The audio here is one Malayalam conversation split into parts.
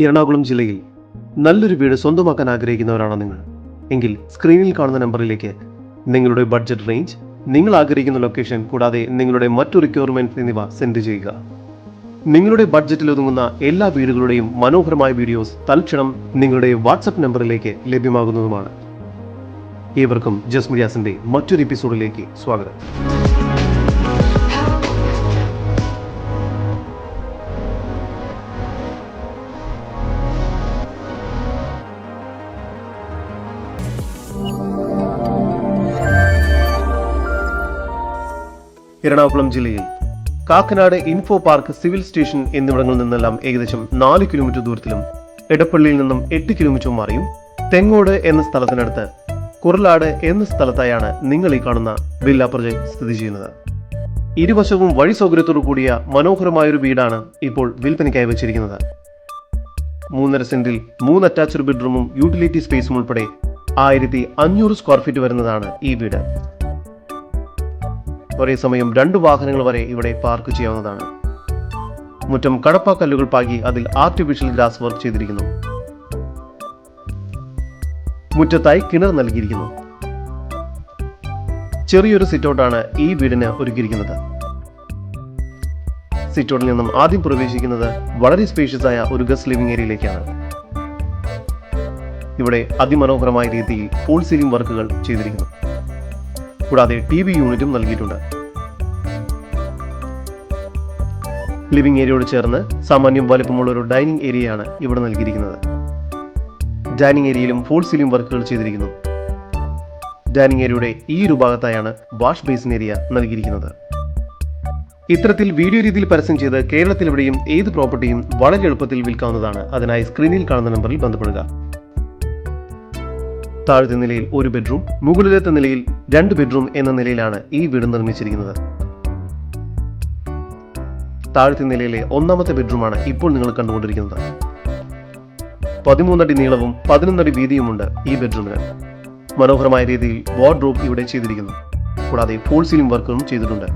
എറണാകുളം ജില്ലയിൽ നല്ലൊരു വീട് സ്വന്തമാക്കാൻ ആഗ്രഹിക്കുന്നവരാണോ നിങ്ങൾ? എങ്കിൽ സ്ക്രീനിൽ കാണുന്ന നമ്പറിലേക്ക് നിങ്ങളുടെ ബഡ്ജറ്റ് റേഞ്ച്, നിങ്ങൾ ആഗ്രഹിക്കുന്ന ലൊക്കേഷൻ കൂടാതെ നിങ്ങളുടെ മറ്റു റിക്വയർമെൻറ്റ്സ് എന്നിവ സെൻഡ് ചെയ്യുക. നിങ്ങളുടെ ബഡ്ജറ്റിൽ ഒതുങ്ങുന്ന എല്ലാ വീടുകളുടെയും മനോഹരമായ വീഡിയോസ് തൽക്ഷണം നിങ്ങളുടെ വാട്സപ്പ് നമ്പറിലേക്ക് ലഭ്യമാകുന്നതുമാണ്. ഏവർക്കും ജസ്റ്റ് മീഡിയാസിന്റെ മറ്റൊരു എപ്പിസോഡിലേക്ക് സ്വാഗതം. എറണാകുളം ജില്ലയിൽ Kakkanad info park, civil station എന്നിവിടങ്ങളിൽ നിന്നെല്ലാം ഏകദേശം 4 കിലോമീറ്റർ ദൂരത്തിലും, എടപ്പള്ളിയിൽ നിന്നും 8 കിലോമീറ്റർ മാറിയും, തെങ്ങോട് എന്ന സ്ഥലത്തിനടുത്ത് കുറുലാട് എന്ന സ്ഥലത്തായാണ് നിങ്ങൾ ഈ കാണുന്ന വില്ല പ്രൊജക്ട് സ്ഥിതി ചെയ്യുന്നത്. ഇരുവശവും വഴി സൗകര്യത്തോടു കൂടിയ മനോഹരമായൊരു വീടാണ് ഇപ്പോൾ വിൽപ്പനയ്ക്കായി വെച്ചിരിക്കുന്നത്. 3.5 സെന്റിൽ 3 അറ്റാച്ച്ഡ് ബെഡ്റൂമും യൂട്ടിലിറ്റി സ്പേസും ഉൾപ്പെടെ 1500 സ്ക്വയർ ഫീറ്റ് വരുന്നതാണ് ഈ വീട്. ഒരേ സമയം 2 വാഹനങ്ങൾ വരെ ഇവിടെ പാർക്ക് ചെയ്യാവുന്നതാണ്. മുറ്റം കടപ്പാക്കല്ലുകൾ പാകി അതിൽ ആർട്ടിഫിഷ്യൽ ഗ്രാസ് വർക്ക് ചെയ്തിരിക്കുന്നു. മുറ്റത്തായി കിണർ നൽകിയിരിക്കുന്നു. ചെറിയൊരു സിറ്റൗട്ടാണ് ഈ വീടിന് ഒരുക്കിയിരിക്കുന്നത്. സിറ്റൗട്ടിൽ നിന്നും ആദ്യം പ്രവേശിക്കുന്നത് വളരെ സ്പേഷ്യസ് ആയ ഒരു ഗസ്റ്റ് ലിവിംഗ് ഏരിയയിലേക്കാണ്. ഇവിടെ അതിമനോഹരമായ രീതിയിൽ ഫോൾ സീലിംഗ് വർക്കുകൾ ചെയ്തിരിക്കുന്നു. കൂടാതെ TV യൂണിറ്റും നൽകിയിട്ടുണ്ട്. ലിവിംഗ് ഏരിയയോട് ചേർന്ന് സാമാന്യം വലിപ്പമുള്ള ഒരു ഡൈനിങ് ഏരിയയാണ് ഇവിടെ നൽകിയിരിക്കുന്നത്. ഡൈനിങ് ഏരിയയിലും ഫോൾ സീലിംഗ് വർക്കുകൾ ചെയ്തിരിക്കുന്നു. ഡൈനിങ് ഏരിയയുടെ ഈ ഒരു ഭാഗത്തായാണ് വാഷ് ബേസിൻ ഏരിയ നൽകിയിരിക്കുന്നത്. ഇത്തരത്തിൽ വീഡിയോ രീതിയിൽ പരസ്യം ചെയ്ത് കേരളത്തിലെവിടെയും ഏത് പ്രോപ്പർട്ടിയും വളരെ എളുപ്പത്തിൽ വിൽക്കാവുന്നതാണ്. അതിനായി സ്ക്രീനിൽ കാണുന്ന നമ്പറിൽ ബന്ധപ്പെടുക. താഴത്തെ നിലയിൽ 1 ബെഡ്റൂം, മുകളിലത്തെ നിലയിൽ 2 ബെഡ്റൂം എന്ന നിലയിലാണ് ഈ വീട് നിർമ്മിച്ചിരിക്കുന്നത്. താഴത്തെ നിലയിലെ 1ാമത്തെ ബെഡ്റൂമാണ് ഇപ്പോൾ നിങ്ങൾ കണ്ടുകൊണ്ടിരിക്കുന്നത്. 13 അടി നീളവും 11 അടി വീതിയുമുണ്ട് ഈ ബെഡ്റൂമിന്. മനോഹരമായ രീതിയിൽ വാർഡ്രോബ് ഇവിടെ ചെയ്തിരിക്കുന്നു. കൂടാതെ ഫോൾ സീലിംഗ് വർക്കുകളും ചെയ്തിട്ടുണ്ട്.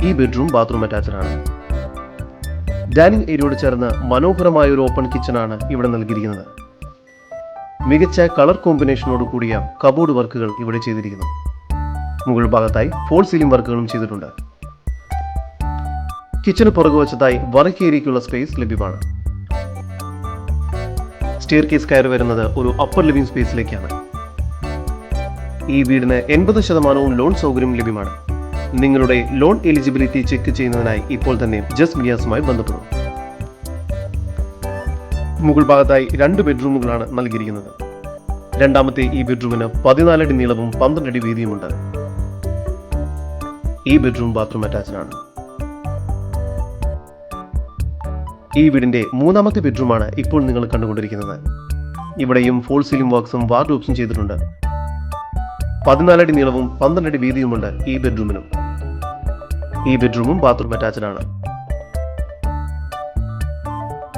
ഈ ബെഡ്റൂം ബാത്റൂം അറ്റാച്ച്ഡ് ആണ്. ഡൈനിങ് ഏരിയയോട് ചേർന്ന് മനോഹരമായ ഒരു ഓപ്പൺ കിച്ചൺ ആണ് ഇവിടെ നൽകിയിരിക്കുന്നത്. മികച്ച കളർ കോമ്പിനേഷനോട് കൂടിയ കബോർഡ് വർക്കുകൾ ഇവിടെ ചെയ്തിരിക്കുന്നു. മുകൾ ഭാഗത്തായി ഫോൾ സീലിംഗ് വർക്കുകളും ചെയ്തിട്ടുണ്ട്. കിച്ചന് പുറകുവശത്തായി വർക്ക് ഏരിയയ്ക്കുള്ള സ്പേസ് ലഭ്യമാണ്. സ്റ്റെയർ കേസ് കയറി വരുന്നത് ഒരു അപ്പർ ലിവിംഗ് സ്പേസിലേക്കാണ്. ഈ വീടിന് 80% ലോൺ സൗകര്യം ലഭ്യമാണ്. നിങ്ങളുടെ ലോൺ എലിജിബിലിറ്റി ചെക്ക് ചെയ്യുന്നതിനായി ഇപ്പോൾ തന്നെ ജസ്റ്റ് മീഡിയാസുമായി ബന്ധപ്പെടും. മുകൾ ഭാഗത്തായി 2 ബെഡ്റൂമുകളാണ് നൽകിയിരിക്കുന്നത്. 2ാമത്തെ ഈ ബെഡ്റൂമിന് 14 അടി നീളവും 12 അടി വീതിയുമുണ്ട്. ഈ ബെഡ്റൂം ബാത്റൂം അറ്റാച്ച്ഡ് ആണ്. ഈ വീടിന്റെ 3ാമത്തെ ബെഡ്റൂമാണ് ഇപ്പോൾ നിങ്ങൾ കണ്ടുകൊണ്ടിരിക്കുന്നത്. ഇവിടെയും ഫോൾ സീലിംഗ് വർക്ക്സും വാർഡ്രോബ്സും ചെയ്തിട്ടുണ്ട്. 14 അടി നീളവും 12 അടി വീതിയുമുണ്ട് ഈ ബെഡ്റൂമിനും. ഈ ബെഡ്റൂമും ബാത്റൂം അറ്റാച്ച്ഡ് ആണ്.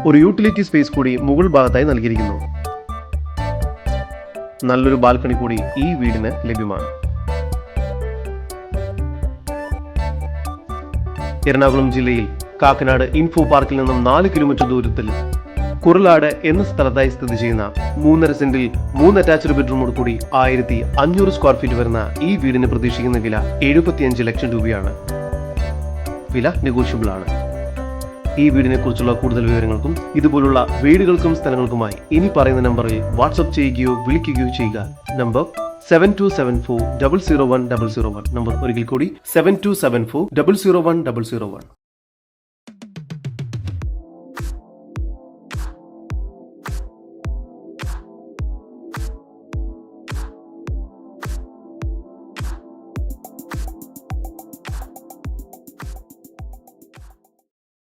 ഒരു യൂട്ടിലിറ്റി സ്പേസ് കൂടി മുകൾ ഭാഗത്തായി നൽകിയിരിക്കുന്നു. നല്ലൊരു ബാൽക്കണി കൂടി ഈ വീടിന് ലഭ്യമാണ്. എറണാകുളം ജില്ലയിൽ കാക്കനാട് ഇൻഫോ പാർക്കിൽ നിന്നും 4 കിലോമീറ്റർ ദൂരത്തിൽ കുറുലാട് എന്ന സ്ഥലത്തായി സ്ഥിതി ചെയ്യുന്ന 3.5 സെന്റിൽ 3 അറ്റാച്ച്ഡ് ബെഡ്റൂമോട് കൂടി 1500 സ്ക്വയർ ഫീറ്റ് വരുന്ന ഈ വീടിന് പ്രതീക്ഷിക്കുന്ന വില 75 ലക്ഷം രൂപയാണ്. വില നെഗോഷ്യബിൾ ആണ്. ഈ വീടിനെ കുറിച്ചുള്ള കൂടുതൽ വിവരങ്ങൾക്കും ഇതുപോലുള്ള വീടുകൾക്കും സ്ഥലങ്ങൾക്കുമായി ഇനി പറയുന്ന നമ്പറിൽ വാട്സ്ആപ്പ് ചെയ്യുകയോ വിളിക്കുകയോ ചെയ്യുക. നമ്പർ 7274 001 001. നമ്പർ ഒരിക്കൽ കൂടി 7274 001 001.